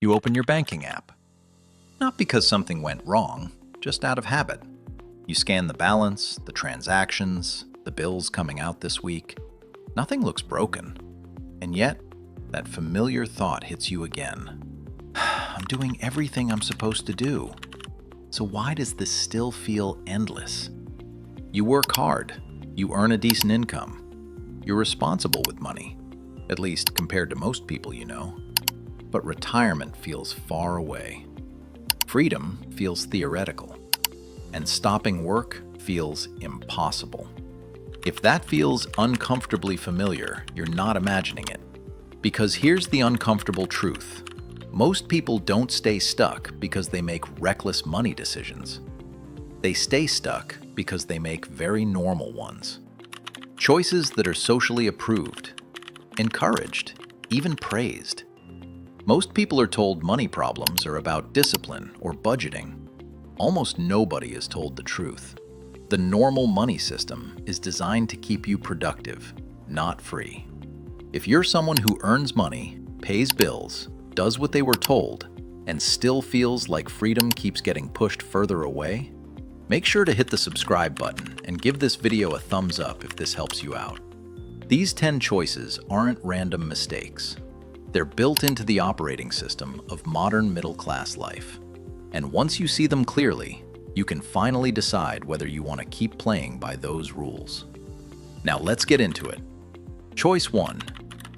You open your banking app. Not because something went wrong, just out of habit. You scan the balance, the transactions, the bills coming out this week. Nothing looks broken. And yet, that familiar thought hits you again. I'm doing everything I'm supposed to do. So why does this still feel endless? You work hard. You earn a decent income. You're responsible with money, at least compared to most people you know. But retirement feels far away. Freedom feels theoretical. And stopping work feels impossible. If that feels uncomfortably familiar, you're not imagining it. Because here's the uncomfortable truth. Most people don't stay stuck because they make reckless money decisions. They stay stuck because they make very normal ones. Choices that are socially approved, encouraged, even praised. Most people are told money problems are about discipline or budgeting. Almost nobody is told the truth. The normal money system is designed to keep you productive, not free. If you're someone who earns money, pays bills, does what they were told, and still feels like freedom keeps getting pushed further away, make sure to hit the subscribe button and give this video a thumbs up if this helps you out. These 10 choices aren't random mistakes. They're built into the operating system of modern middle-class life. And once you see them clearly, you can finally decide whether you want to keep playing by those rules. Now let's get into it. Choice 1.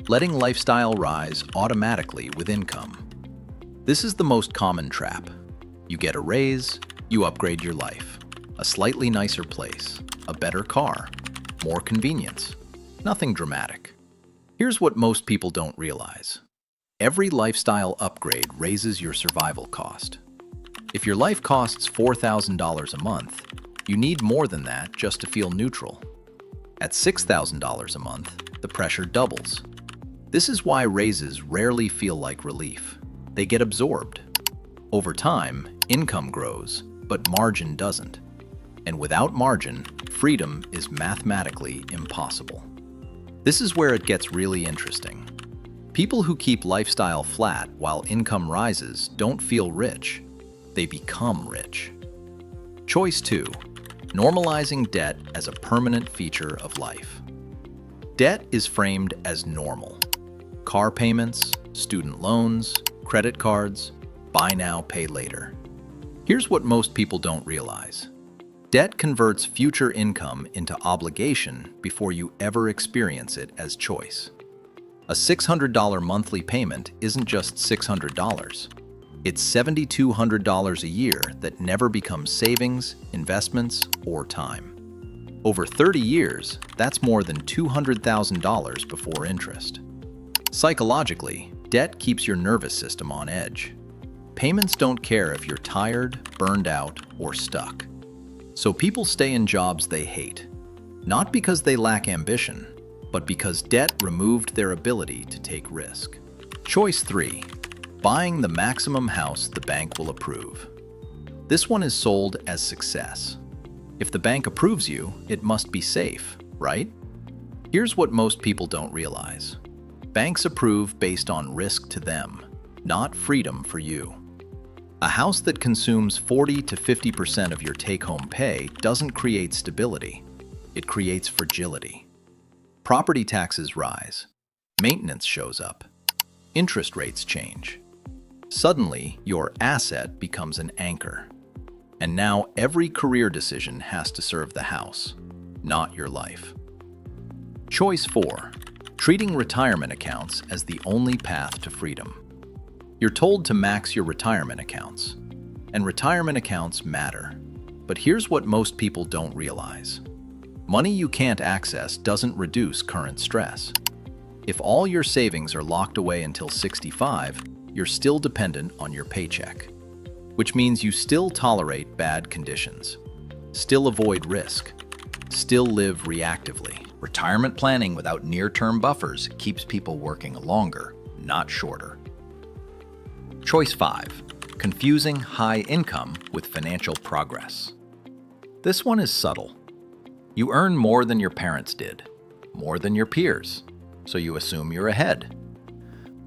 Letting lifestyle rise automatically with income. This is the most common trap. You get a raise, you upgrade your life. A slightly nicer place, a better car, more convenience. Nothing dramatic. Here's what most people don't realize. Every lifestyle upgrade raises your survival cost. If your life costs $4,000 a month, you need more than that just to feel neutral. At $6,000 a month, the pressure doubles. This is why raises rarely feel like relief. They get absorbed. Over time, income grows, but margin doesn't. And without margin, freedom is mathematically impossible. This is where it gets really interesting. People who keep lifestyle flat while income rises don't feel rich. They become rich. Choice 2. Normalizing debt as a permanent feature of life. Debt is framed as normal. Car payments, student loans, credit cards, buy now, pay later. Here's what most people don't realize. Debt converts future income into obligation before you ever experience it as choice. A $600 monthly payment isn't just $600. It's $7,200 a year that never becomes savings, investments, or time. Over 30 years, that's more than $200,000 before interest. Psychologically, debt keeps your nervous system on edge. Payments don't care if you're tired, burned out, or stuck. So people stay in jobs they hate, not because they lack ambition, but because debt removed their ability to take risk. Choice 3. Buying the maximum house the bank will approve. This one is sold as success. If the bank approves you, it must be safe, right? Here's what most people don't realize. Banks approve based on risk to them, not freedom for you. A house that consumes 40 to 50% of your take-home pay doesn't create stability. It creates fragility. Property taxes rise. Maintenance shows up. Interest rates change. Suddenly, your asset becomes an anchor. And now every career decision has to serve the house, not your life. Choice 4. Treating retirement accounts as the only path to freedom. You're told to max your retirement accounts. And retirement accounts matter. But here's what most people don't realize. Money you can't access doesn't reduce current stress. If all your savings are locked away until 65, you're still dependent on your paycheck. Which means you still tolerate bad conditions, still avoid risk, still live reactively. Retirement planning without near-term buffers keeps people working longer, not shorter. Choice 5. Confusing high income with financial progress. This one is subtle. You earn more than your parents did, more than your peers, so you assume you're ahead.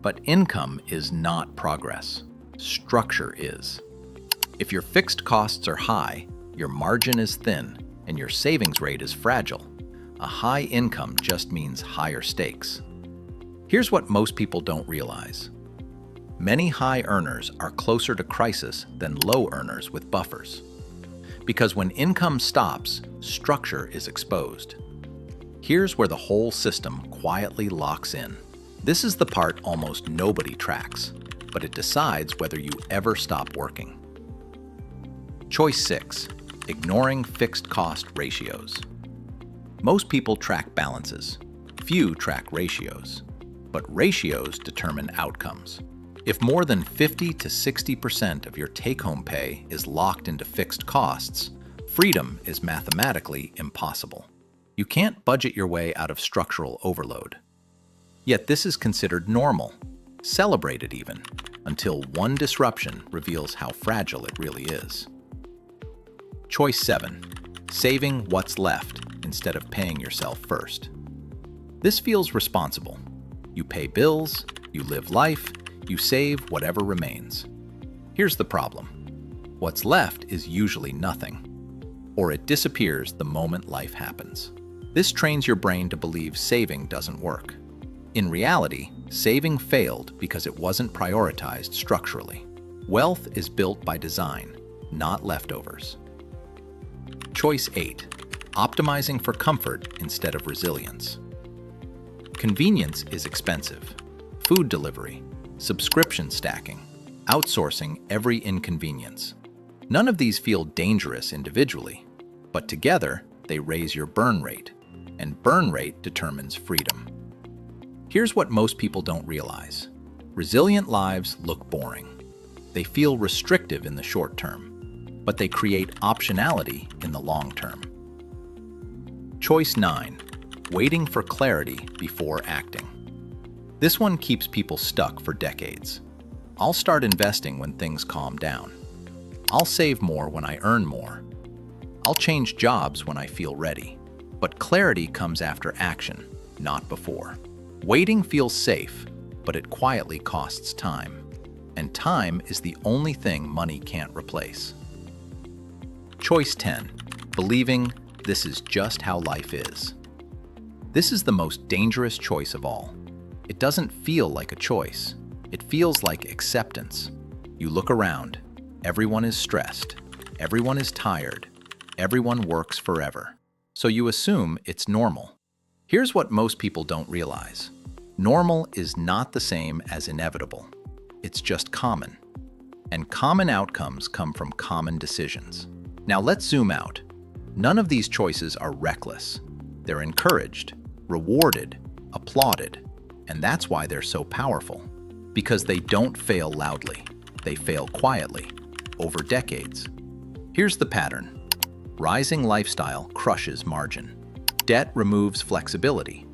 But income is not progress. structure is. If your fixed costs are high, your margin is thin, and your savings rate is fragile, a high income just means higher stakes. Here's what most people don't realize. Many high earners are closer to crisis than low earners with buffers. Because when income stops, structure is exposed. Here's where the whole system quietly locks in. This is the part almost nobody tracks, but it decides whether you ever stop working. Choice 6. Ignoring fixed cost ratios. Most people track balances. Few track ratios. But ratios determine outcomes. If more than 50 to 60% of your take-home pay is locked into fixed costs, freedom is mathematically impossible. You can't budget your way out of structural overload. Yet this is considered normal, celebrated even, until one disruption reveals how fragile it really is. Choice 7. Saving what's left instead of paying yourself first. This feels responsible. You pay bills, you live life, you save whatever remains. Here's the problem. What's left is usually nothing, or it disappears the moment life happens. This trains your brain to believe saving doesn't work. In reality, saving failed because it wasn't prioritized structurally. Wealth is built by design, not leftovers. Choice 8. Optimizing for comfort instead of resilience. Convenience is expensive. Food delivery, subscription stacking, outsourcing every inconvenience. None of these feel dangerous individually, but together they raise your burn rate, and burn rate determines freedom. Here's what most people don't realize. Resilient lives look boring. They feel restrictive in the short term, but they create optionality in the long term. Choice 9. Waiting for clarity before acting. This one keeps people stuck for decades. I'll start investing when things calm down. I'll save more when I earn more. I'll change jobs when I feel ready. But clarity comes after action, not before. Waiting feels safe, but it quietly costs time. And time is the only thing money can't replace. Choice 10. Believing this is just how life is. This is the most dangerous choice of all. It doesn't feel like a choice. It feels like acceptance. You look around. Everyone is stressed. Everyone is tired. Everyone works forever. So you assume it's normal. Here's what most people don't realize. Normal is not the same as inevitable. It's just common. And common outcomes come from common decisions. Now let's zoom out. None of these choices are reckless. They're encouraged, rewarded, applauded. And that's why they're so powerful. Because they don't fail loudly. They fail quietly, over decades. Here's the pattern. Rising lifestyle crushes margin. Debt removes flexibility.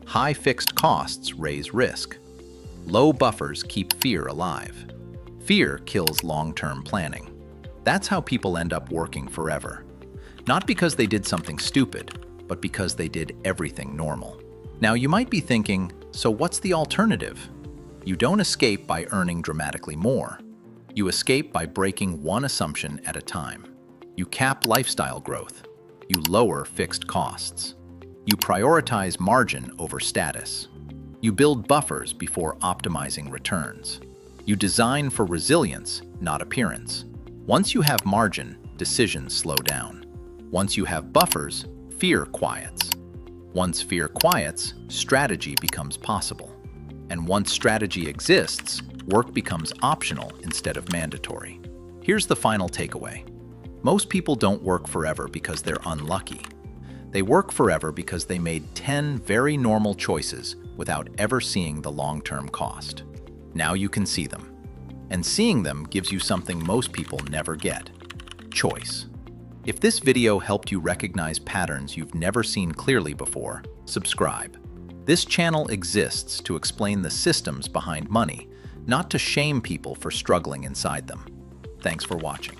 High fixed costs raise risk. Low buffers keep fear alive. Fear kills long-term planning. That's how people end up working forever. Not because they did something stupid, but because they did everything normal. Now you might be thinking, so what's the alternative? You don't escape by earning dramatically more. You escape by breaking one assumption at a time. You cap lifestyle growth. You lower fixed costs. You prioritize margin over status. You build buffers before optimizing returns. You design for resilience, not appearance. Once you have margin, decisions slow down. Once you have buffers, fear quiets. Once fear quiets, strategy becomes possible. And once strategy exists, work becomes optional instead of mandatory. Here's the final takeaway. Most people don't work forever because they're unlucky. They work forever because they made 10 very normal choices without ever seeing the long-term cost. Now you can see them. And seeing them gives you something most people never get: choice. If this video helped you recognize patterns you've never seen clearly before, subscribe. This channel exists to explain the systems behind money, not to shame people for struggling inside them. Thanks for watching.